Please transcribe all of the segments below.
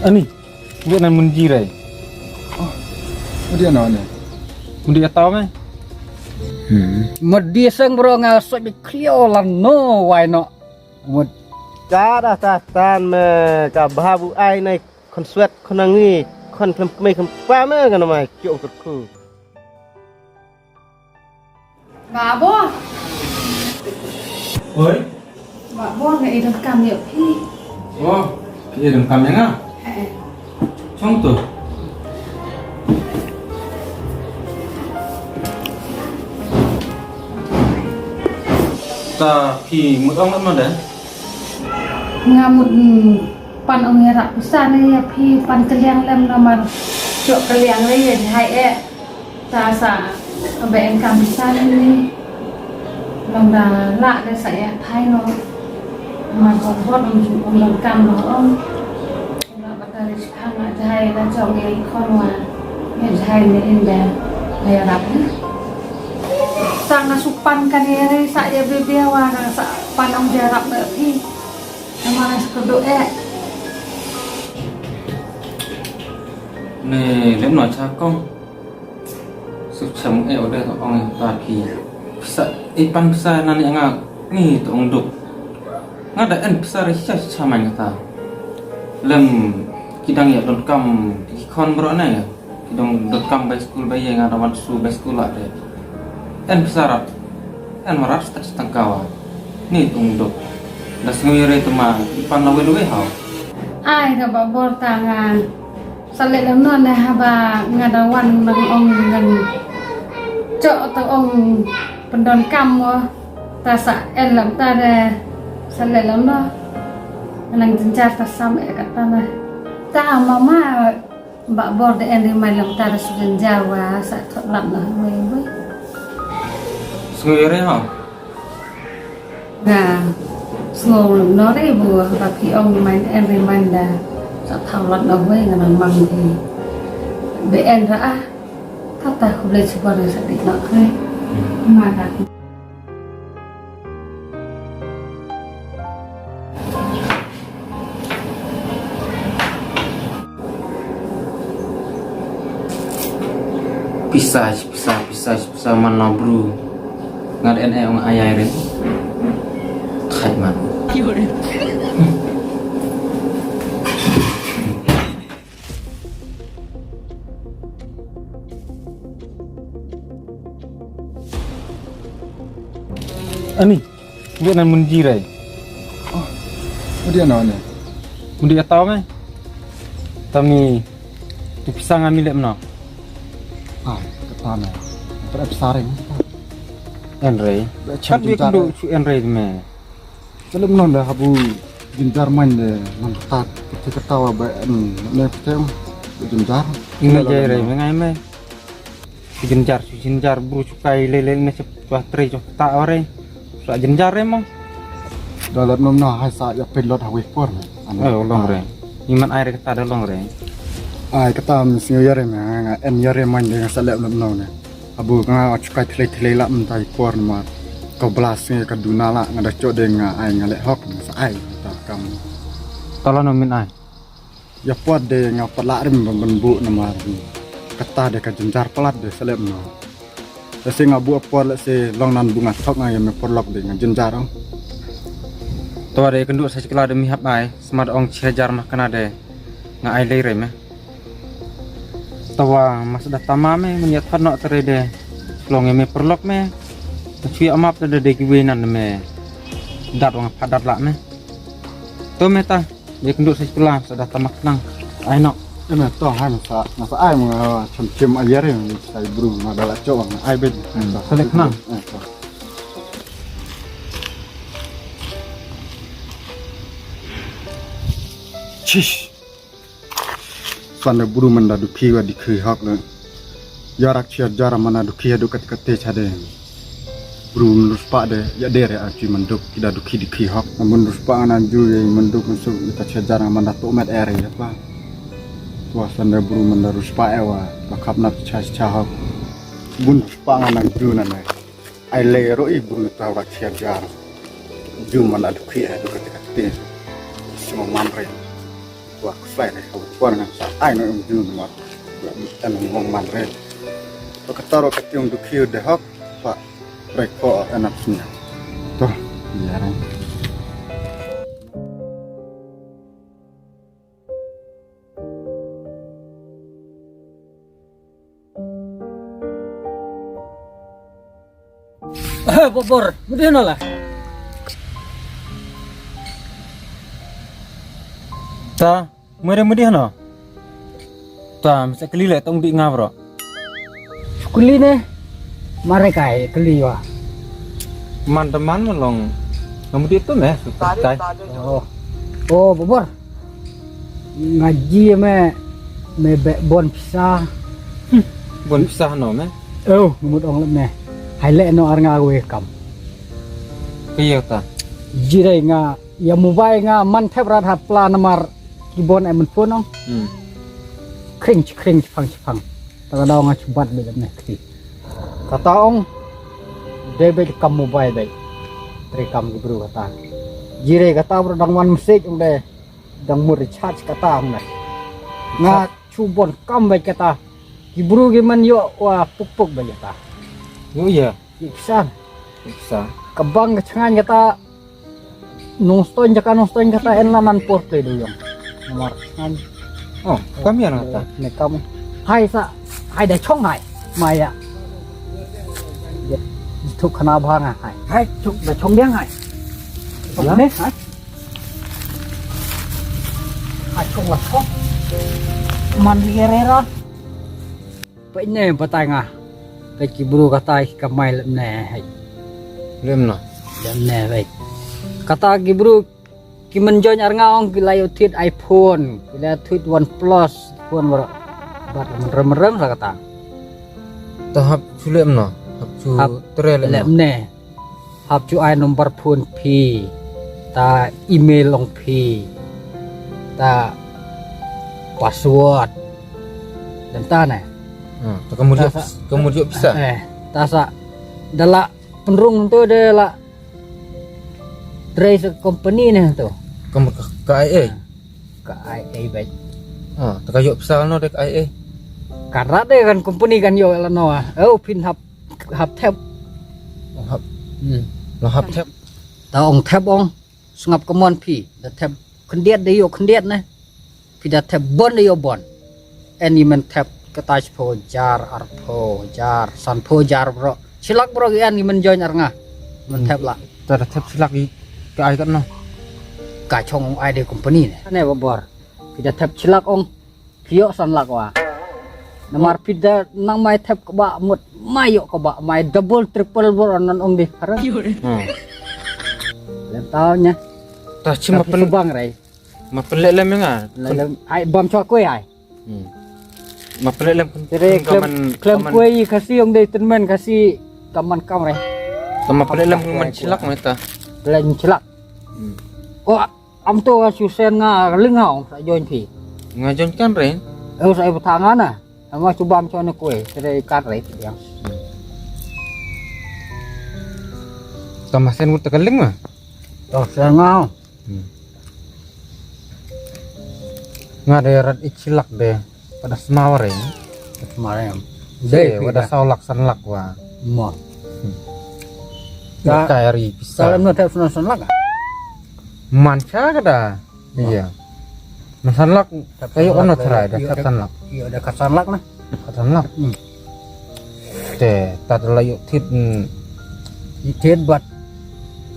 Ani, buat nan menjirai. Dia nanya. Mundi atau me? Mudi sang bro nga so bi clear la no why not. Mud Cara tatan me ka bahabu ai nai konswet konangi kon kemai kempa me kan mai cuk ku. Babo, Oi. babo ngai dah kam ya pi. Oh, iya dong kami nga. Cong tu. Ta pi mudong mana dah? Ngamut pan ông nghe rap besar ni ya pi pan keliang lem nomor cuk keliang ni ya hai ta sa abe en kam besar ni. Long dah lak dah saya thai no. Mà còn hot ông làm cam nó ông là bắt đầu đi khang lại thay là chồng nghe con mà nghe thay nên là hay là sang là supan kan ya saya bebe wa sa pan ông jarap nữa thì mà là kedua Nè, lem nói cha con. Sụp chấm eo đây tụi ông ta pi. Bisa ipan bisa nani nga ni tụi ông đục. Nga da en besar siya chamang kata. Lem kidang ya don kam kon bro na ya. Kidang don kam by school by yang ada wan su by school lah de. En besar en marat tak setengkawa. Ni tungduk. Da senguyure tu ma ipan lawe lawe hau. ai ka ba bor tangan sale lam non na haba ngadawan nang ong ngan cok to ong pendon kam mo ta sa en lam ta de sale lam no nang jenjar ta sam e kata na ta mama ba bor de en mai lam ta su jenjar wa sa thot lam na we Senguyure hau. na ngồi nó đấy vừa và khi ông mình em thì mình là sẽ thảo luận ở với người làm bằng thì để em đã thắt tay không lên chỉ vào để xác định nó thôi mà đặt Pisah mana bro. Ngad en ông ayai rin. Khai man. Ani, buat nan menjirai. Dia nanya. Mundi atau me? Tami tu pisang ambil lek mana? Kata me. Terus besar ini. Enrei. Kan dia kendo cu enrei me. Kalau menon dah habu jinjar main deh, mantat kita ketawa baik ni macam jinjar. Ingat jai rei mengai me. Jenjar buru cukai lele ni cepat teri tak ore. Sa jenjar emang. Dalam nomor hai sa ya pelot hawi pun. Long rei. Iman air kata ada long rei. Ai kata mesti ya re me, en ya re main dengan salep nomor ni. Abu nga cukai tele lah mentai pun mat. Kau belas ni kaduna lah ngada cok dengan ai ngalek hok sa ai tak kamu. Kalau nomin ai. Ya puat de ngau pelak rim benbu nomor ni. Kata de ka jenjar pelat de salep no. Lesi ngabu puat lesi long nan bunga tok ngai me porlok de jenjar ong. Tawa de kenduk sa cikla demi hap ai, smart ong cejar mah kena de. Nga ai lei rei me. Tawa mas dah tama me menyat nok tere de. Long me perlok me. Cui amap dah de kiwinan me. Dat wang padat lak me. Tu me ta, de kenduk sa cikla sudah tamak nang. Ai nok. Ina to hai masa ai mga chim ayar yang sai bru madala cok ai bet. Selek nang. Chish. Sana buru manda duki wa dikhi hak le. Yarak cia jara mana duki adu kat kate chade. Buru menurut pak de ya dere aci menduk tidak duki dikhi hak. Menurut pak anan juga menduk masuk kita cia jara mana tu met ere ya pak. Tua sana buru menurut pak ewa bakap nak cia hak. Bun pak anan juga nana. Ai le roi buru tahu cia jara. Ju mana duki adu kat kate. Semua mamre. gua fly deh gua dengan ai no jun mat tan ngong man re to kataro ketiung du khiu de hok pak reko enak sunya to ya ran Bobor, mudin lah. Ta, mudi no. Ta, masa keli le tong di ngabro. Kuli ne, mereka keli wa. Man teman melong. Mudi tu meh, tai. Oh, Bobor. Ngaji me bon pisah. Bon pisah no meh. Oh, ngumut ong lem ne. Hai le no ar nga we kam. Kiyo ta. Jirai nga ya mobile nga man thep rat hap pla namar kibon ai mun phone ong. Kring phang. Ta da nga chubat be lem ne kti. Kata ong debit kam mobile dai. Tri kam gibru kata. Jirai kata bro dang wan message ong de dang mu recharge kata ong nai. Nga chubon kam be kata. Gibru giman yo wa pupuk be kata. Yo ya, Iksan. bisa. Kebang kecengan kata nongstoin kata enlanan porte dulu yang nomor kan Oh, kami yang kata. ne kamu hai dah chong hai maya itu kena bang hai chuk dah chong yang hai Ya. ne hai chong lah chong man liera pe ne patai nga ke kibru kata kamai ne hai Lem no. dan ne baik kata gibru ki menjoin arngaong kilayo tit iPhone kilayo tit OnePlus phone ber merem lah kata Tahap sulem no. Hap trel lem ne hap cu ai nomor phone pi ta email long pi ta password dan ta ne kemudian bisa. ta sa dala penrung tu de la trace company ne tu Kemudian ke IA. ka ai baik Ah, takayok bisa no dek IA. karena de kan company kan yo la no pin hap tab Hap, no hap tap. ta ong tab ong sngap kemon pi da tab kendiat de yo kendiat ne pi da tab bon de yo bon any man tab ketaj po jar arpo jar san po jar bro silak bro gian ni man join arnga man tab la Tada tap silak i ke AI kan no. ka chong ai de company ne bobor pi da tab silak ong pio san lak wa namar pi da nang mai tab ka ba mut mayo ka ba mai double triple bro nan ong di harang lem tao nya Tah cuma pen bang rai mapelek lem nga. lem ai bom cho kue ai Mapelek lem jadi klem kue i kasih ong de temen kasih kaman kam rai mapelek lem man silak meta. len celak oh am to susen nga lingau sa join pi Ngajon kan ren. sa tangan na ama coba am cho na kue jadi kat rai yang Tamasen mut tekaling mah. to sa ngau Ngaderat icilak deh pada semawar ya. kemarin Deh pada saulak sanlak wa. mo Ya kairi bisa. salam no tep son lak Manca kada. Iya. Masanlak kayo ono terai dah katanlak. iya ada kasan lak na Katanlak. Teh tadlayo tit itet bat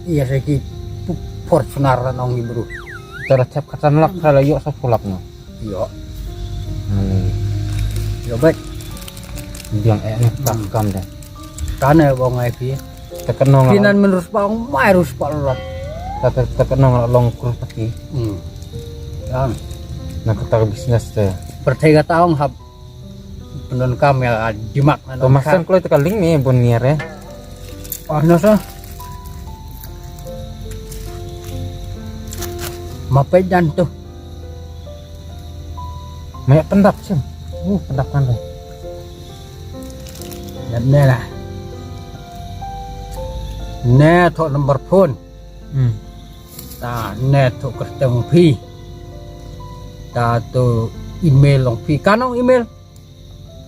iya seki Fortuner nong ibru tada tep katanlak talayo sa sulak no. iya iya baik Biang nih takam deh. kana bong ai pi Tekenong pinan menurut bang mai rus palot tekenong long kurus pati. yang Nak ketar bisnes deh. pertega taong hab pendon kam ya dimak Tomasan kalau tekaling nih bonier ya. oh no so mapai dan tuh Banyak pendap sih. Pendap kan deh. dan nela net to nomor phone ta net to ketemu pi ta tu email long pi kanong email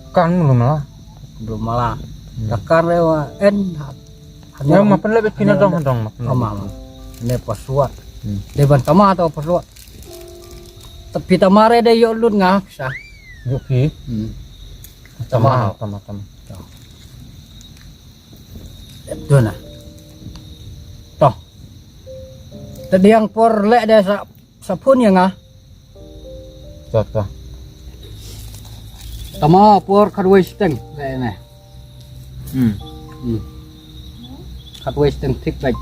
Kan belum lah. belum malah takar lewa en Yang mapan lebih pina dong mapan. ama ne paswa deban tama atau paswa tapi tamare de yo lut nga sa Yuki. tama Tama. itu na toh tadi yang por lek de sa pun yang ah Jatuh. tama por kadwe steng lek ne kadwe steng tik baik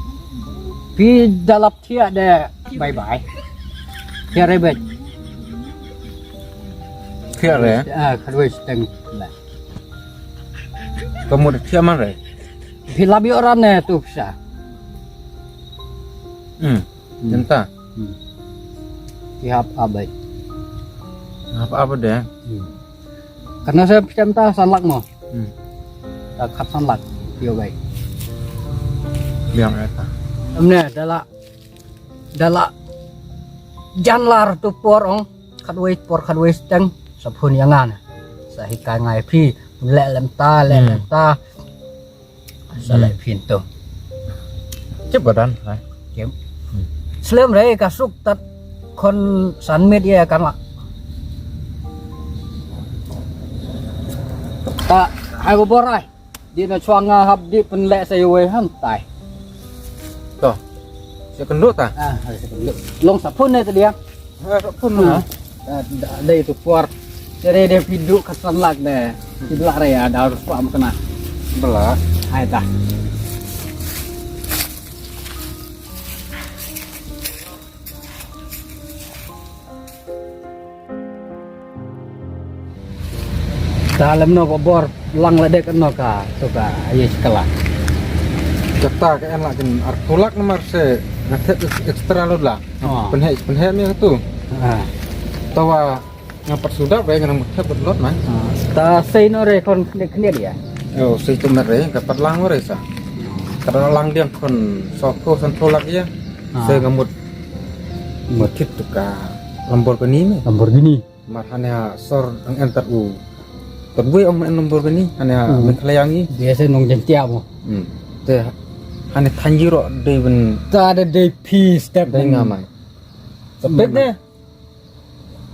pi dalap tia de bye bye tia rebet Kia re. kadwe steng lek Kamu dah kia mana? pi labi orang ne tu sa Jenta. pi hap abai Apa deh? karena saya pemta sanlak mo Hmm. kat sanlak yo baik Biang eta. amne dala janlar tu porong kadwe steng sapun yangan sahika ngai pi le lem ta salai pintu Cepetan, hai. kem slim re kasuk tat kon san media kan la ta hai bor ai di na chuanga hab di pen le sai we han tai Tuh. Saya kenduk tak? long sapun ne tadi ya Pun đây tu por jadi dia piduk kesan lak deh piduk lak ya ada harus paham kena belah. hai dah dalam no bor lang ledek no ka tu ka aye sekala Cetak kan lah jen artulak nomor se ngatet ekstra lu lah. Oh. Penhek ni tu. ah Tawa ngapar sudah baik kena mudah berlot mah. ta sei no re kon kene dia Oh, si cemere kapat lang ore sa. Karena lang dia kon soko santolak ya. Saya ngamut motif tu ka Lamborghini ni. Lamborghini Marhanya sor ang enter u. Terbuai om Lamborghini hanya mengkelayangi. biasa nong jentia mo Teh hanya tanjiro deven ta ada DP step dai ngamai. Sebab ni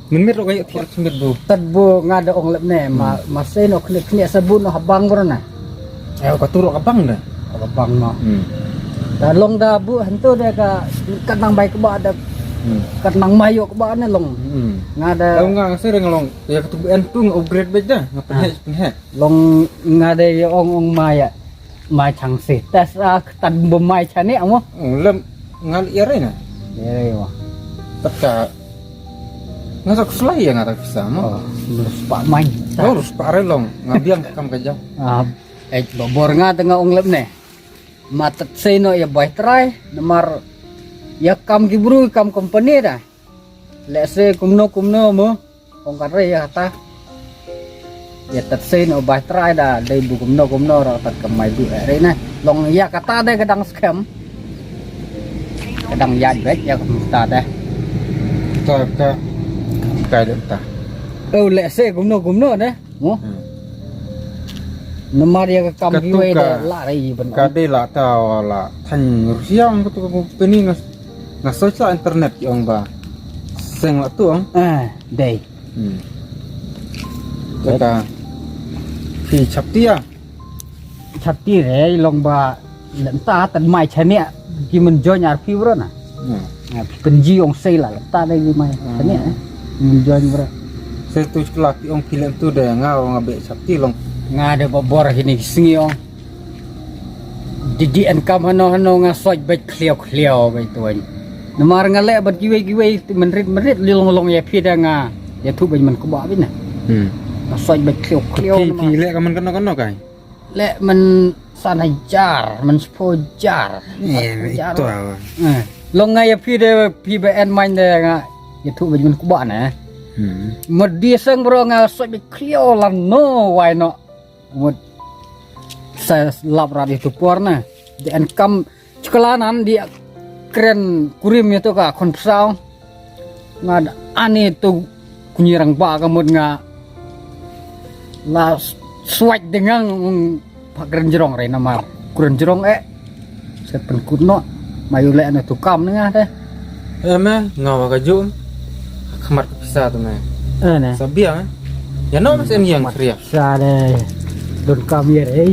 minmit ro kayak tiap semit bu. tadbo ngada ong lep ne ma sei no kne sabun no habang korona Eh kau turuk abang dah. habang no da long da bu hantu de ka kanang bai ke ba da kanang mayo ke ba ne long ngada Tahu nggak sering ngelong ya ketubu entung upgrade beja ngapain penhek. long ngada ye ong maya mai chang se tes tan bo mai chane amo Lem ngal ire na. ye wa Teka ngasak selai ya ngatak bisa mo. lus pa mai Harus pare long ngabiang kam kajau. bobor nga tengah ong lep ne matat sei no ya bai try namar ya kam gibru kam company da le se kumno mo ong kare ya ta ya tat sei no bai try da dai bu kumno ro tat kamai bu re na long ya kata da kadang scam kadang ya brek ya kata da Teka kayak dah. le se kumno da mo namar ya kam giwe da la re ben Kade lah tahu lah tan Rusia ang ketu company ngas search internet yang ba. Seng lah tu ang. dai Kata si Chaptia. chatti re long ba lenta tan mai chane ki men join RP bro na penji ong sei la lenta dai mai chane men join bro Saya tu laki ong kilen tu dah ngau ngabe Chapti long. nga de bobor hini singi ong didi en kam hano nga soj bet kliao bai tuan namar ngale bat giwe menrit long ya pi da nga ya tu bai man ko ba bin na soj bet kliao Pi lek kaman kena kai. le men sanajar men spojar Itu awak. long nga ya pi de pi ben main de nga ya tu bai man ko ba na một đi sang bro nga soi bị clear là no why no một sa lap ra itu porna di ankam sekolahan dia keren kurim itu ka konsau ngad ani tu kunyirang ba kamut nga la swat dengan pak renjerong re namar renjerong set penkutno mayu le na tukam nga deh me ngawa ka jum khamar ka pisa tu me ne sabia me ya no mas em yang kriya sa de don kam ye re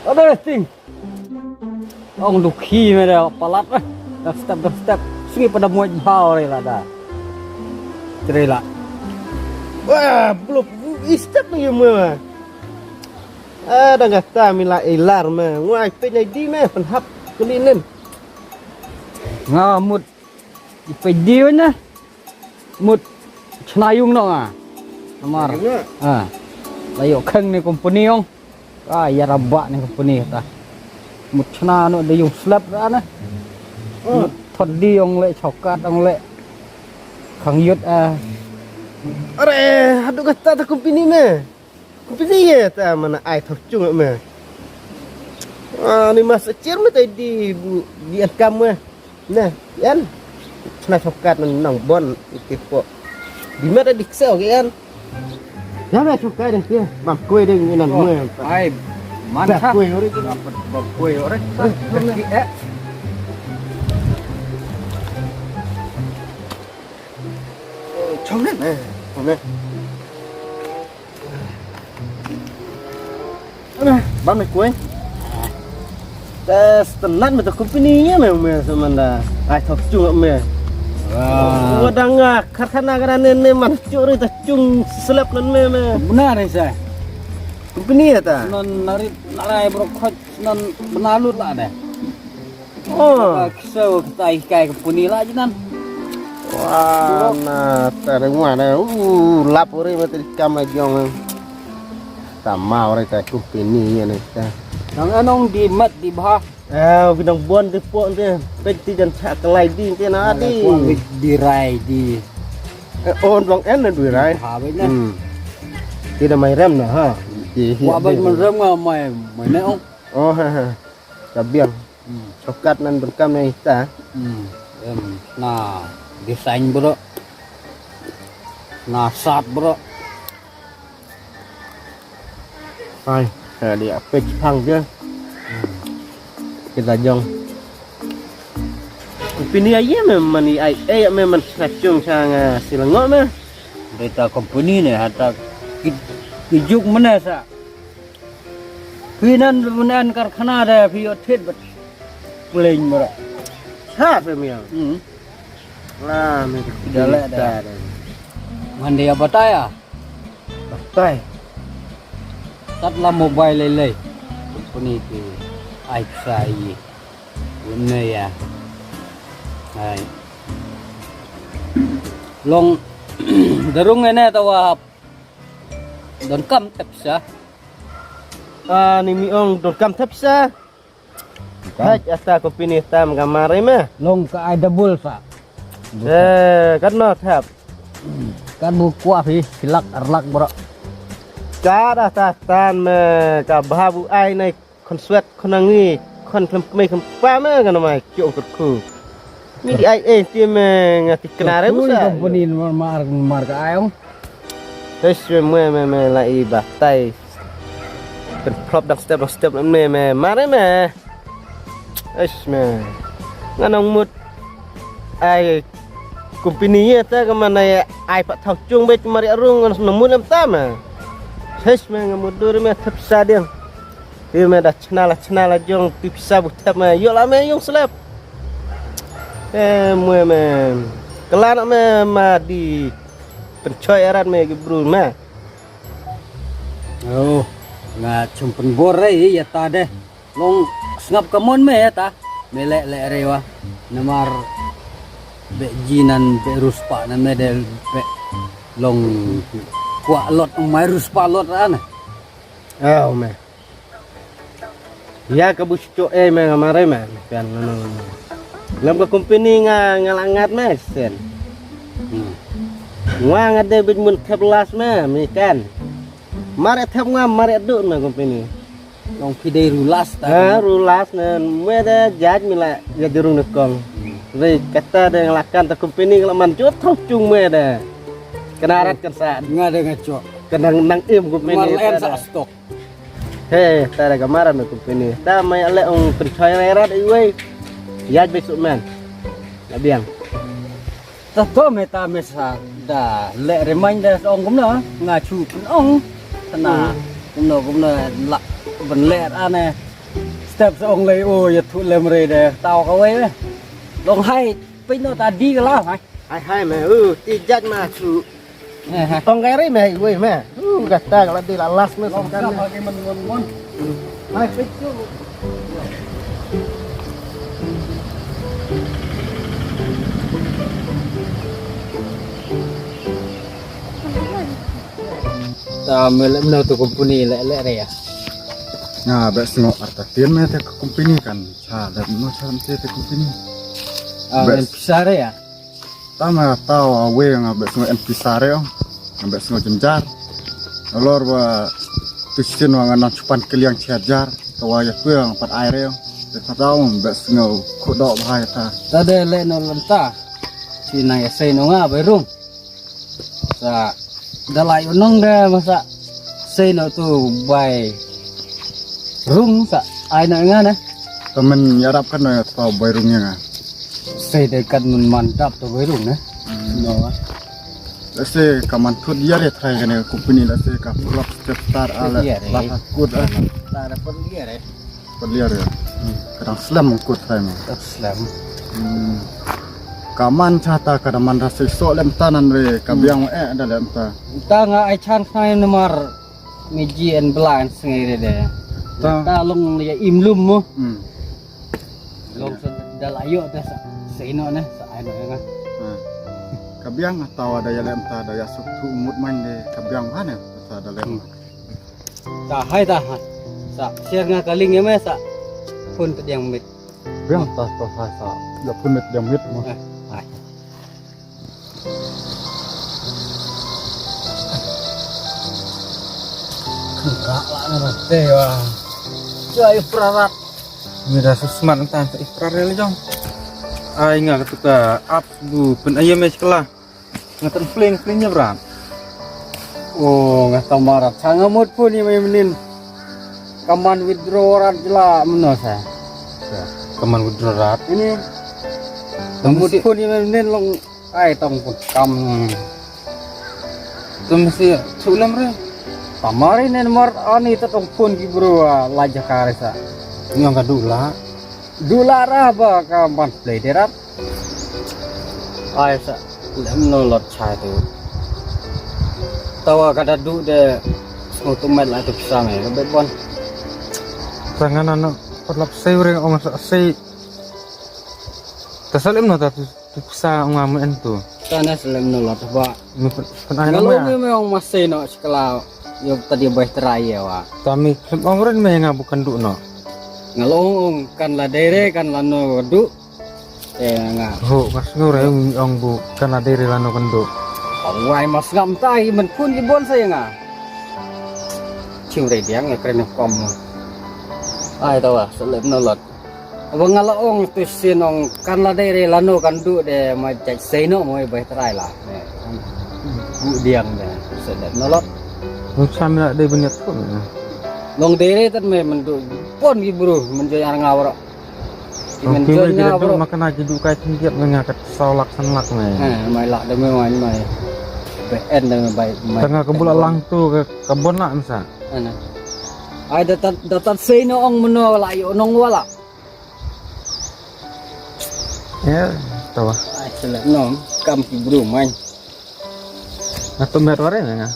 ada ting ông lục khi mà đều palat đập step suy pada muat bau re lah dah cerai lah Wah, belum istep lagi mah. Dah kata mila ilar mah. Nguai pe nyai di mah penhap kulinen. ngamut ipai dia na mut chnayung no namar layo khang ni company ong ya rabak ni company ta mut chna no de yung slap ra na mut thod di ong le chokat ong le khang yut Are, aduh kata tak company mah. Company ya ta mana ai thok chung mah. Ni mas cer mah tadi di ankam mah. Nah, yan. Chna chokat nang bon ikipo. Di mana di sel kan. Ya mah chokat dan dia. Mam kue dengan nan mah. ai mantap Kue ori tu. kue ore Trong đấy nè, trong đây. Bác mày cuối. Tenang betul company-nya memang semanda. Ai thok chung meh. Wadang karkhana karana ne man curi ta chung selap nan meh. benar ni saya Company ya ta. non narai brokot non benalut lah deh Oh. so kita kai company lah jinan Wah, nah terengwa na. Lapori mati kam jong. Tama ora ta company ni ta. nang anong di mat di bah Bidang bon di pok dia. Peti dan cak kelai di dia na di. di rai di On bang en na dui rai. ha bên này Tidak mai rem na ha. qua bên mình rơm ngờ mày mày nè ông Oh ha. Kabiang. Cokat nan berkam ni ta. nah desain bro nah sat bro Hai, dia pej pang dia. Kita jong. Company aja memang ni ai memang ngacung sang silangok mah. berita company ni hata kijuk mana sa pinan benan karkhana ada pio thet bet puleng bro Ha pemiang. Lah, mereka Dalek dah. mandi apa taya Tai. tắt là mobile lấy lấy company thì ai xài gì bên này này long darung ini tahu don kam tepsa Ni miong dot kam thepsa. Hai, ata company tam gamare mah. long ke ada bulsa Kan no thap. kan buku api silak arlak bro Ka dah tan me ka bahabu ai nai konswet konang ni kon klem kem pa me kan mai cuk ku. Ni di ai ti me ngati kenare busa. company mar ke ayong Terus me lai batai. Pen prop dak step me mare me. Me. Nganong mut ai company ya ta ke mana ya ai pak thau chung be mari arung namun am ta ma. Terus me ngamudur me thepsa dia. Dia me dah chnala jong pipsa buta me yo la me yung slap. Me kelan me ma di percaya erat me ki bro me. Oh, nga chumpen bore ya ta deh. Long ngap kamon me ya ta. Melek lek rewa. Namar be jinan be ruspa nan me del be long kuak lot mai ruspa lot an. Oh me. Ya ka busco me ngamare me. Pian no. Lam ka company nga ngalangat me sen. Nga ngade bit mun kebelas me mi kan. Mare thep nga mare du me company. Long pide rulas ta. Rulas ne me da jaj mi la ya durung ne kong. Re kata de ngelakan ta company ngelaman jut thok chung me da. Kenarat kan sa Nga de ngacok. kenang nang im company. Mal sa stok. Hei, tara kamaran me company. Ta mai ale ong percaya erat iwe. Jaj besok man. Labiang. Tato meta mesa da lek remind da ong kumna nga chu pun ong sana kumna la ben lek ane step ong le o ya thu lem re de tao ka we long hai pin no ta di ka la hai Hai me, ti jaj ma su. ha Tong kai re me iwe me. Gata kalau di lalas me long kan. ka ha ke mon hai pin chu ta melem no tu company lek re ya Nga be sengo arta tien me te company kan. Cha da no cha te company. en pisare ya Tama tao awe nga be sengo empisario. Nga be sengo jenjar. Alor wa tusin wa ngana chupan keliang ciajar. Tawa ya tu yang pat aire. Te tao be sengo kodok bahaya ta. ta de le no lanta si na ya sei no nga bai rum sa dalai unong de masa sei no tu bai rum sa ai na nga na Temen yarap kan ya tao bairungnya nga. sei de kan mun mantap tu bai rum na no Lase kaman tut dia re try kan company lase ka pull up step start ala Iya, re. lapa kut ta da pon dia re peliar ya. Kadang slam kut try mah. Islam Kaman chata kadaman rasa sok lem tanan re kabiang ada lem ta. ta nga ai chan khai nomor meji en blan sengai re de Ta. ta long ya im lum mo Hmm. long sa dalai yo ta sa sei no na sa ai no nga Kabiang atau ada ya lem ta ada ya sok tu umut main de kabiang mana ta ada lem. ta hai ta sa share nga kaling ya me sa pun ke yang mit Biang ta to sa ya pun met jam mit mo. hai enggak lah na te wa jai prarat Mira susman tan sa Israel jong. Ay nga ketika up bu pen ayam sekolah. Ngatan fling-flingnya berat. oh nga tamarat sangamut pun ni may menin kaman withdrawal jela menosa Teman wudrat. ini tembut pun ni may menin long ai tong pun kam Tu mesti sulam re. tamarin ni nomor ani tatong pun ki bro lajah karesa Yang kadula. Dulara ba ka man play derat ai sa lem no lot chai tu tawa kada du de automat la tu pisang ai be bon Tangan anak perlap sayur yang orang say. Tersalim no tu bisa ngamen tu. sana lem no lot ba Penai kalau nama ya. memang masih no sekolah yo tadi baik teraya wa Kami orang me nga bukan duk no. ngalong kan la dere kan la no du nga Ho kas ngore ang bu kan ada lano kendo. wai mas ngam tai men pun di bon saya nga chiu re diang keren kom ai tawa selem no lot abang ngalong tu sinong kan la dere la no kan du de ma cai sei no moi bai trai la bu diang de selem no lot Macam nak ada banyak tu. long dere tan me men du pon gi bro men jo yang ngawro men Oke, jo kita ngawro makan aja duk kai tinggiat mengakat solak sanlak me. mai la de me mai mai be en de bai mai Tengah kebula lang tu ke kebun lah masa. ana ai datat sei no ong meno la yo nong wala Ya, tahu. ai selek no kam ki bro man atau merore nggak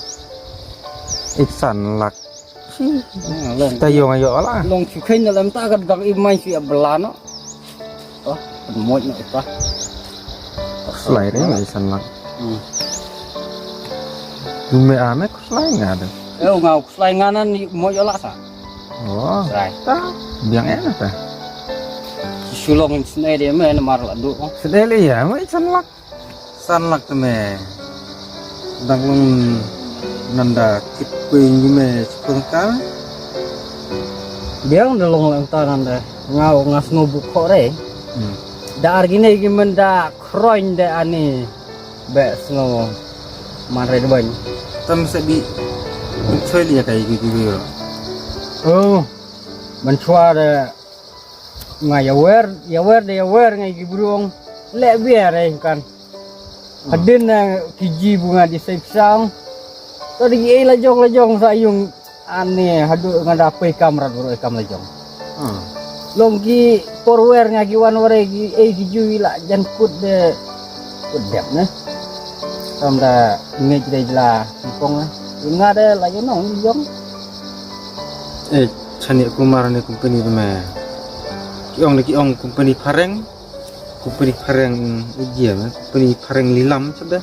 iksan lak lên tayo ngayo lah long chu khin lam ta ga dang i mai si abla no to mo no to selain ini iksan lak Dume ame ku selain nggak ada ngau slai nganan mo yo la sa oh sai biang enak ta sulong sne de me na mar la du sedeli ya mau iksan lak tuh me danglung nanda kit kuing me sepengkal biang de long lang ta nan de ngau ngas no bu kho re da argine gi men da kroin de ani be sno man re ban tam sẽ bị chơi lìa cái rồi mình chua de ngai ya wer ngai gi burung le bia re kan hadin na kiji bunga di sepsang to di la jong sa yung ane hadu ngada pe kamera bro kam la jong long gi porwer ngai wan ware gi gi ju la jan kut de kut dep ne tam da ngai de la kong na ngada la yo nong jong chani kumar ni company tu me ki ong company pareng ijia me company pareng lilam coba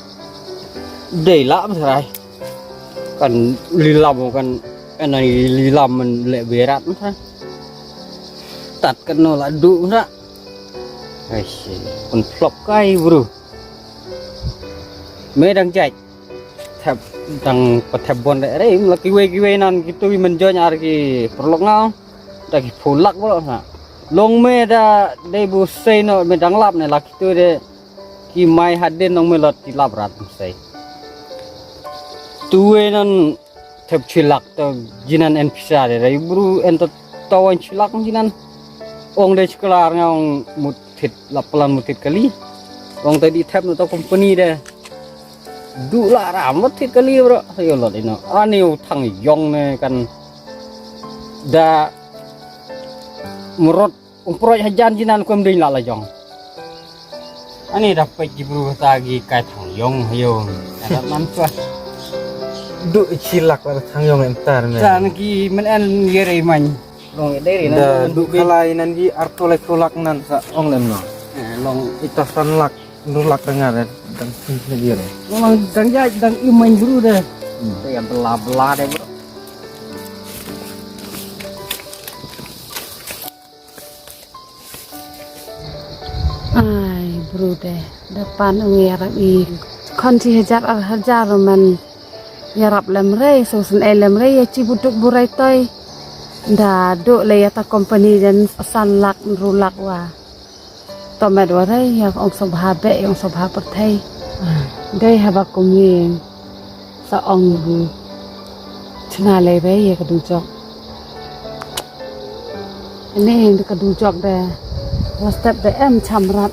để lắm rồi cần lì lầm cần cái này lì lầm mình lệ về rát thôi tạt cái nó là đủ nữa ai còn flop cái bro mấy đang chạy thẹp đang bật thẹp bon đấy là cái quay nan cái tôi mình cho nhà cái prolog nào đã cái phun lắc bro hả long mê đã đây bu xây nó mình đang làm này là cái tôi đây cái mai hạt đen nó mới lọt cái lạp rát xây tuwe nan thep chilak to jinan en pisa de rai buru en to tawan chilak jinan ong de chkelar ngong mutit lapalan mutit kali ong tadi thep no to company de du la ram mutit kali bro ayo lot ino aniu thang yong ne kan da murot umproj hajan jinan kum ding la la jong ani dapat jibru tagi kai thang yong hayo ada manfaat du chilak lah thang yong entar me Jangan ki men en yere man long deri da nan du kalai nan gi arto lek nan sa ong lem no long itasan lak nulak dengar dan sini dia long dang ja dang i man buru de ya bela de bro ai bro de depan ngira i konti hajar man yarap lemre so sen lemre ya cibuduk burai toy da do le ya ta company dan san lak rulak wa to med wa dai ya ong sobha be ong sobha perthai dai haba kumi sa ong bu chna le be ya ka du jok ini ka du jok de wa step de em chamrat